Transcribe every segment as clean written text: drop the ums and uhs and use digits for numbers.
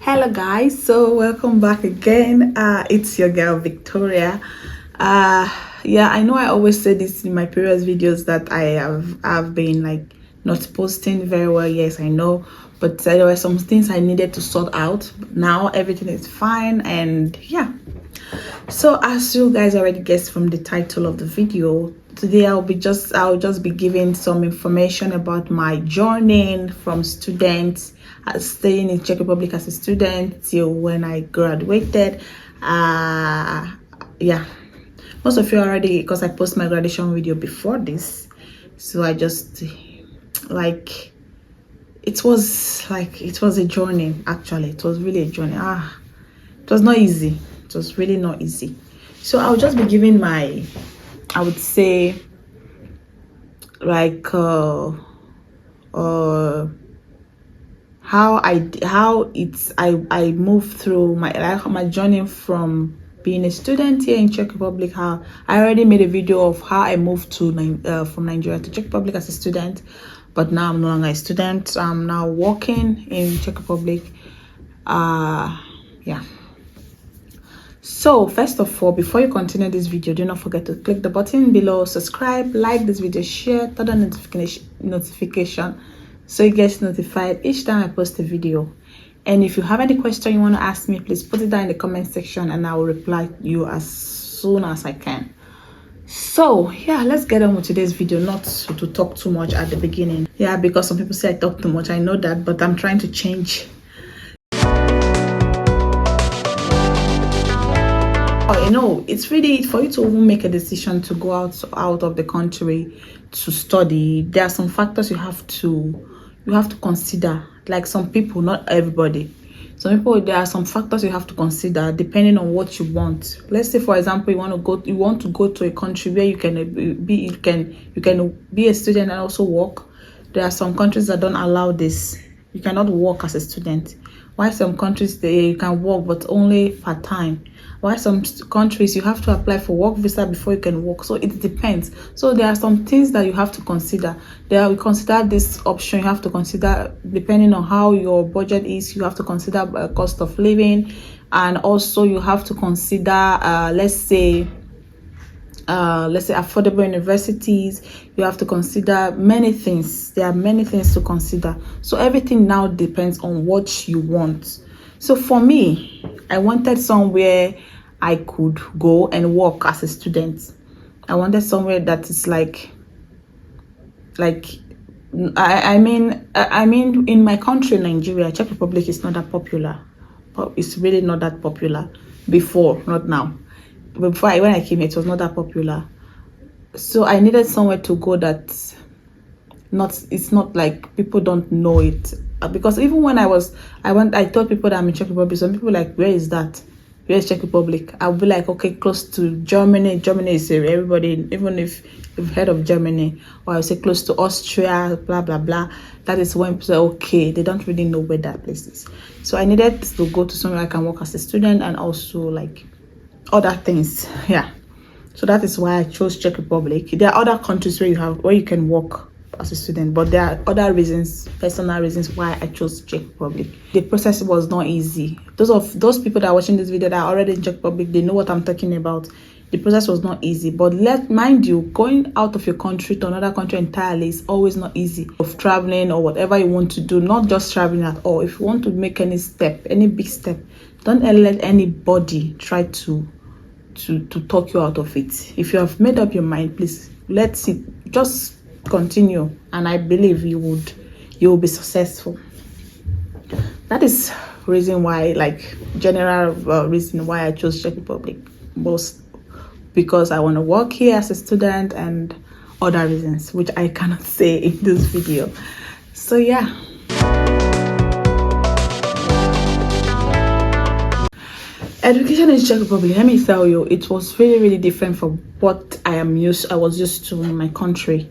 Hello guys, so welcome back again. It's your girl Victoria. Yeah, I know I always say this in my previous videos that I've been like not posting very well. Yes, I know, but there were some things I needed to sort out. Now everything is fine, and yeah. So as you guys already guessed from the title of the video, today I'll just be giving some information about my journey from student staying in Czech Republic as a student till when I graduated. Yeah, most of you already, because I posted my graduation video before this, so I just like it was a journey. Actually, it was really a journey. It was not easy. It was really not easy. So I'll just be giving my, I would say, like how I moved through my journey from being a student here in Czech Republic. How I already made a video of how I moved to from Nigeria to Czech Republic as a student, but now I'm no longer a student. I'm now working in Czech Republic. Yeah. So first of all, before you continue this video, do not forget to click the button below, subscribe, like this video, share, turn on notification so you get notified each time I post a video. And if you have any question you want to ask me, please put it down in the comment section and I will reply to you as soon as I can. So yeah, let's get on with today's video. Not to talk too much at the beginning, yeah, because some people say I talk too much. I know that, but I'm trying to change. You know, it's really for you to even make a decision to go out of the country to study. There are some factors you have to consider. Like some people, not everybody. Some people, there are some factors you have to consider depending on what you want. Let's say, for example, you want to go to a country where you can be a student and also work. There are some countries that don't allow this. You cannot work as a student. Why some countries you can work but only part-time? Why some countries you have to apply for work visa before you can work? So it depends. So there are some things that you have to consider. We consider this option. You have to consider depending on how your budget is. You have to consider cost of living, and also you have to consider let's say affordable universities. You have to consider many things. There are many things to consider. So everything now depends on what you want. So for me, I wanted somewhere I could go and work as a student. I wanted somewhere that is I mean in my country, Nigeria, Czech Republic is not that popular. It's really not that popular before, not now. But when I came here, it was not that popular. So I needed somewhere to go it's not like people don't know it. Because even when I told people that I'm in Czech Republic, some people like, where is that? Where is Czech Republic? I'll be like, okay, close to Germany. Germany is everybody, even if you've heard of Germany, or I'll say close to Austria, blah, blah, blah. That is when people say, okay, they don't really know where that place is. So I needed to go to somewhere I can work as a student and also like other things. Yeah. So that is why I chose Czech Republic. There are other countries where you can work as a student, but there are other reasons, personal reasons why I chose Czech Republic. The process was not easy. Those people that are watching this video that are already in Czech Republic, they know what I'm talking about. The process was not easy, but mind you, going out of your country to another country entirely is always not easy. Of traveling or whatever you want to do, not just traveling at all. If you want to make any big step, don't let anybody try to talk you out of it. If you have made up your mind, please just continue, and I believe you will be successful. That is reason why, like general reason why I chose Czech Republic, most because I want to work here as a student, and other reasons which I cannot say in this video. So yeah. Education in Czech Republic, let me tell you, it was really, really different from what I was used to in my country.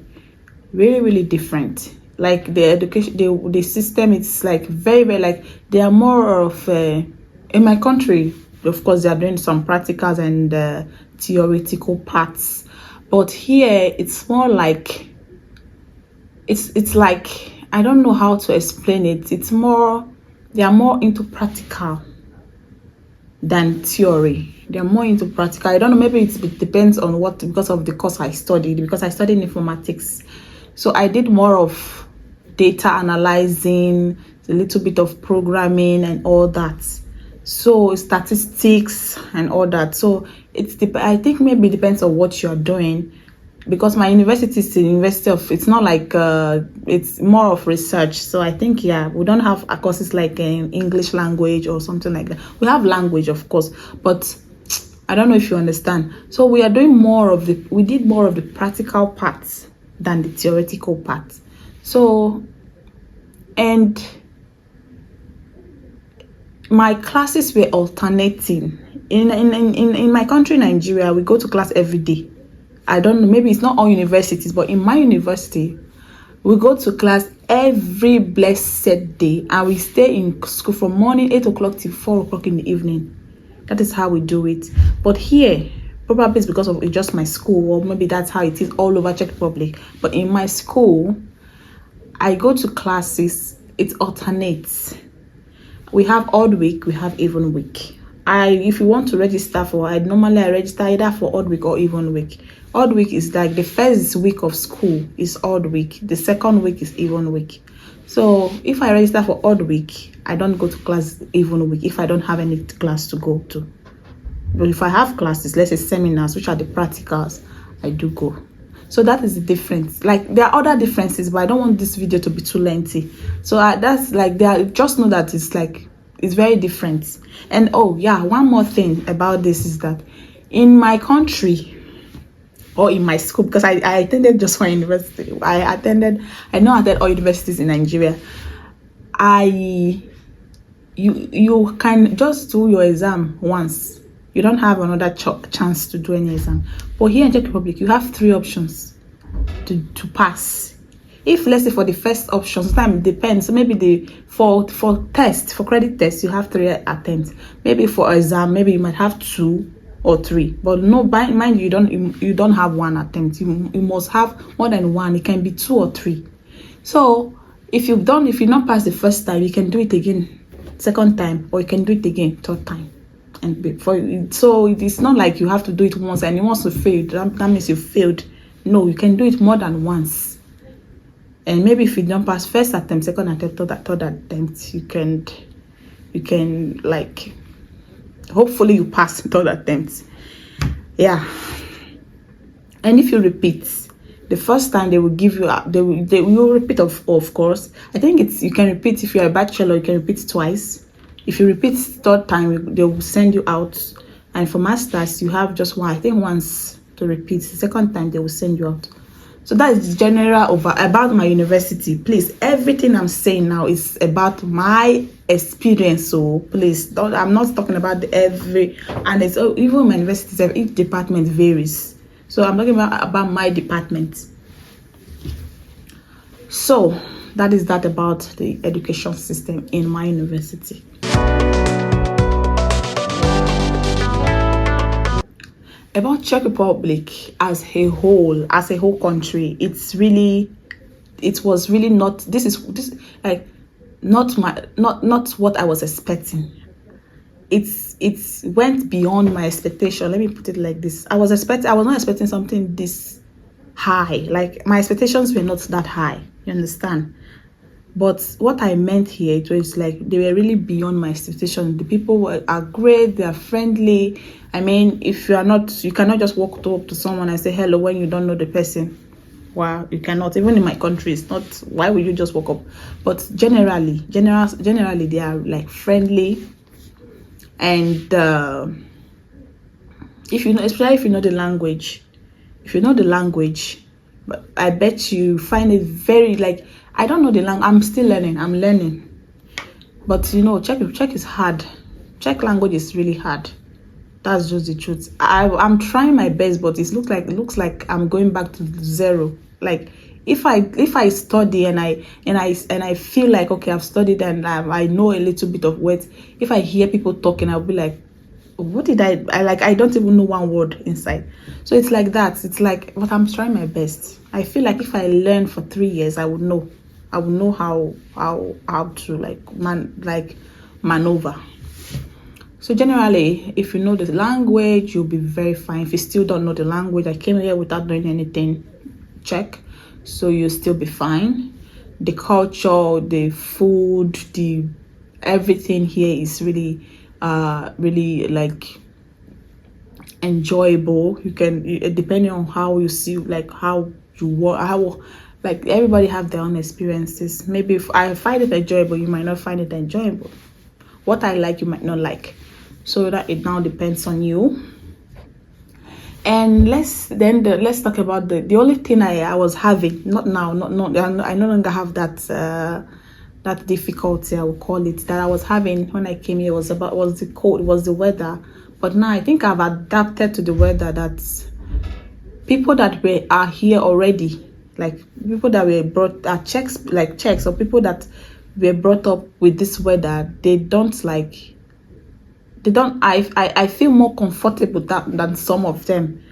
Really, really different. Like the education, the system, it's like very, very like they are more of in my country. Of course, they are doing some practicals and theoretical parts, but here it's more like it's like I don't know how to explain it. It's more they are more into practical than theory. They're more into practical. I don't know, maybe it depends on what, because of the course I studied, because I studied informatics. So I did more of data analyzing, a little bit of programming and all that. So statistics and all that. So I think maybe it depends on what you're doing, because my university is the university of, it's not like it's more of research. So I think, yeah, we don't have courses like English language or something like that. We have language, of course, but I don't know if you understand. So we did more of the practical parts than the theoretical part. So, and my classes were alternating. In my country, Nigeria, we go to class every day. I don't know, maybe it's not all universities, but in my university, we go to class every blessed day, and we stay in school from morning 8 o'clock till 4 o'clock in the evening. That is how we do it. But here, probably it's because of it's just my school, or maybe that's how it is all over Czech Republic. But in my school, I go to classes, it alternates. We have odd week, we have even week. If you want to register for, I register either for odd week or even week. Odd week is like the first week of school is odd week. The second week is even week. So if I register for odd week, I don't go to class even week if I don't have any class to go to. But if I have classes, let's say seminars, which are the practicals, I do go. So that is the difference. Like, there are other differences, but I don't want this video to be too lengthy. So that's like, just know that it's very different. And oh yeah, one more thing about this is that in my country, or in my school, because I attended just one university. I attended all universities in Nigeria. You can just do your exam once. You don't have another chance to do any exam. But here in Czech Republic, you have 3 options to pass. If, let's say, for the first option, sometimes it depends. So maybe for credit test, you have 3 attempts. Maybe for exam, maybe you might have 2 or 3. But no, mind you, you don't have 1 attempt. You must have more than 1. It can be 2 or 3. So if you not pass the first time, you can do it again second time, or you can do it again third time. So it is not like you have to do it once, and once you failed, that means you failed. No, you can do it more than once. And maybe if you don't pass first attempt, second attempt, third attempt, you can like, hopefully you pass third attempt. Yeah. And if you repeat the first time, they will give you they will repeat, of course. I think you can repeat. If you're a bachelor, you can repeat twice. If you repeat third time, they will send you out. And for masters, you have just one, I think once to repeat. The second time, they will send you out. So that is general about my university. Please, everything I'm saying now is about my experience. So please, I'm not talking about and it's even my university, each department varies. So I'm talking about my department. So that is that about the education system in my university. About Czech Republic as a whole country, it was really not not what I was expecting. It went beyond my expectation. Let me put it like this. I was not expecting something this high. Like, my expectations were not that high. You understand? But what I meant here, it was like they were really beyond my expectation. The people are great, they are friendly. I mean, you cannot just walk up to someone and say hello when you don't know the person. Wow, you cannot. Even in my country, it's not. Why would you just walk up? But generally, they are like friendly. And especially if you know the language, but I bet you find it very, like, I don't know the language. I'm still learning. I'm learning. But Czech is hard. Czech language is really hard. That's just the truth. I'm trying my best, but it looks like I'm going back to zero. Like, if I study and I feel like, okay, I've studied and I know a little bit of words. If I hear people talking, I'll be like, what did I like? I don't even know one word inside. So it's like that. It's like, but I'm trying my best. I feel like if I learn for 3 years, I would know how to maneuver. So generally, if you know the language, you'll be very fine. If you still don't know the language, I came here without doing anything, Czech, so you'll still be fine. The culture, the food, the everything here is really really like enjoyable. You can, depending on how you see, like how you work, how, like everybody have their own experiences. Maybe if I find it enjoyable, you might not find it enjoyable. What I like, you might not like. So that it now depends on you. And let's talk about the only thing I was having, not now, not I no longer have that that difficulty, I will call it, that I was having when I came here was the cold, was the weather. But now I think I've adapted to the weather. That people that are here already, like people that were brought are Czechs, like Czechs, or people that were brought up with this weather, they don't I feel more comfortable than some of them.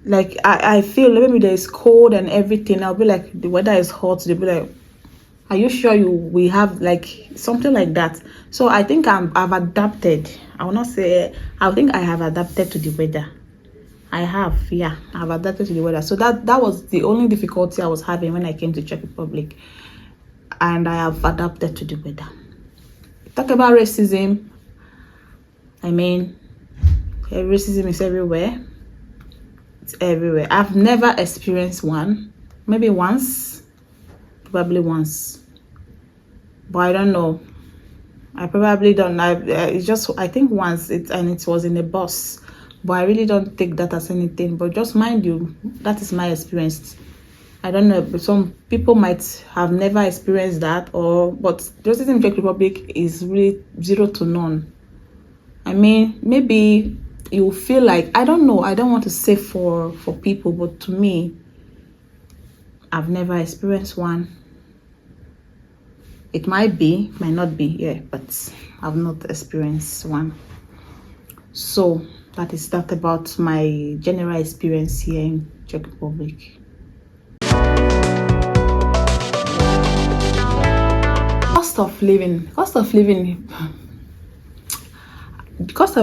Like I feel maybe there's cold and everything, I'll be like, the weather is hot, they'll be like, are you sure we have, like something like that. So I think I've adapted. I will not say, I think I have adapted to the weather. I've adapted to the weather. So that was the only difficulty I was having when I came to Czech Republic, and I have adapted to the weather. Talk about racism. I mean, racism is everywhere. It's everywhere. I've never experienced one. Maybe once, probably once, but I don't know. I probably don't. It's just, I think once, it was in a bus, but I really don't take that as anything. But just mind you, that is my experience. I don't know, but some people might have never experienced that, but racism in Czech Republic is really 0 to none. I mean, maybe you feel like, I don't know, I don't want to say for people, but to me, I've never experienced one. It might be, might not be, yeah, but I've not experienced one. So that is that about my general experience here in Czech Republic. Cost of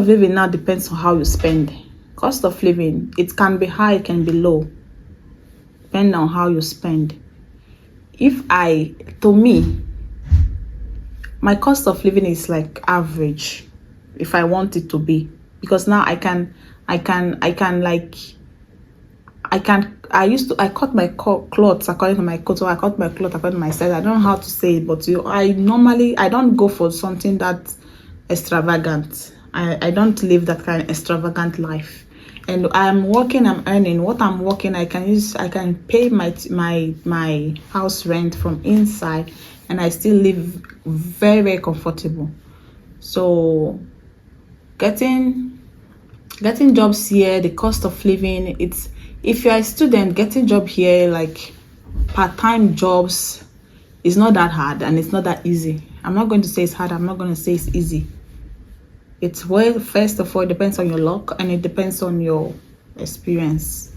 living now depends on how you spend. Cost of living, it can be high, it can be low, depending on how you spend. To me, my cost of living is like average, if I want it to be, because now I cut my clothes according to my coat, or I cut my clothes according to my size. I don't know how to say it, but I don't go for something that extravagant. I don't live that kind of extravagant life. And I'm working, I'm earning. What I'm working, I can pay my house rent from inside, and I still live very, very comfortable. So getting jobs here, the cost of living, it's, if you're a student, getting job here, like part-time jobs, is not that hard, and it's not that easy. I'm not going to say it's hard, I'm not going to say it's easy. It's, well, first of all, it depends on your luck, and it depends on your experience.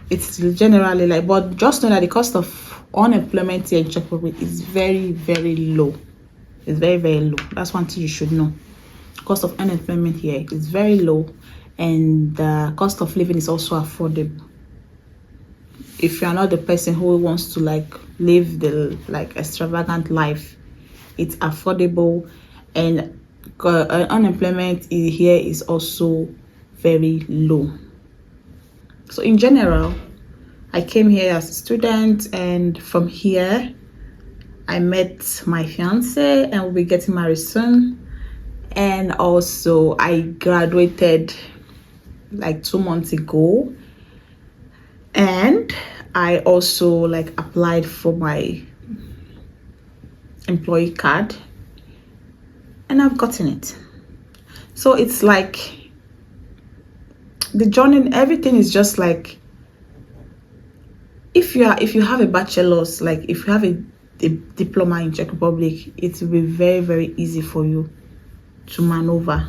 It's generally like, but just know that the cost of unemployment here in Czech Republic is very, very low. It's very, very low. That's one thing you should know. Cost of unemployment here is very low, and the cost of living is also affordable. If you are not the person who wants to like live the like extravagant life, it's affordable, and unemployment here is also very low. So in general, I came here as a student, and from here I met my fiance, and we'll be getting married soon. And also I graduated like 2 months ago, and I also like applied for my employee card, and I've gotten it. So it's like the journey, everything is just like, if you have a bachelor's, like if you have a diploma in Czech Republic, it will be very, very easy for you to maneuver.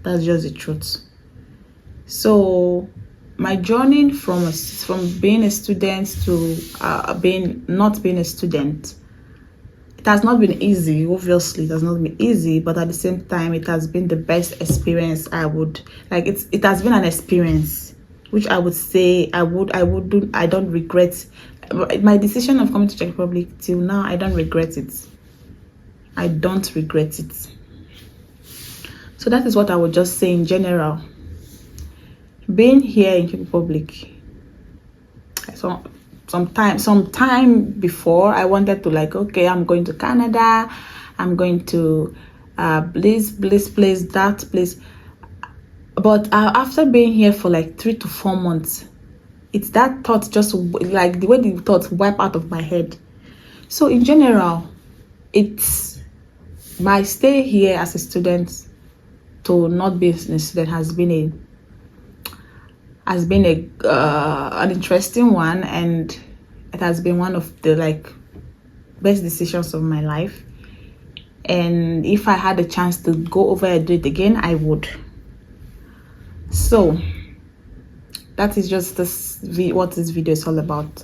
That's just the truth. So my journey from being a student to not being a student, it has not been easy. Obviously it has not been easy, but at the same time it has been the best experience. I would like it has been an experience which I would say I don't regret my decision of coming to Czech Republic. Till now I don't regret it. I don't regret it. So that is what I would just say in general. Being here in Czech Republic, so some time before I wanted to like, okay, I'm going to Canada, I'm going to this place, that place, but after being here for like 3 to 4 months, it's that thought just like the way the thoughts wipe out of my head. So in general, it's my stay here as a student to not be a student has been an interesting one, and it has been one of the like best decisions of my life. And if I had a chance to go over and do it again, I would. So that is just what this video is all about.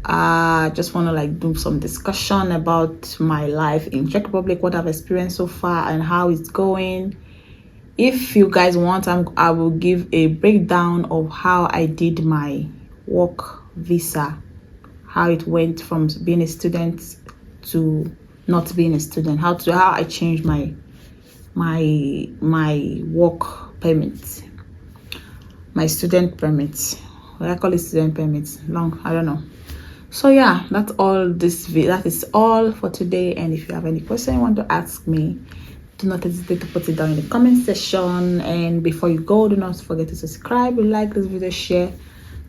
I just want to like do some discussion about my life in Czech Republic, what I've experienced so far and how it's going. If you guys want, I will give a breakdown of how I did my work visa, how it went from being a student to not being a student, how I changed my work permit, my student permit. Well, I call it student permit. Long, I don't know. So yeah, that's all this video. That is all for today. And if you have any question you want to ask me, do not hesitate to put it down in the comment section. And before you go, do not forget to subscribe, like this video, share,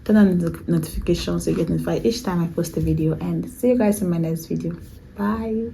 turn on the notifications so you get notified each time I post a video. And see you guys in my next video. Bye.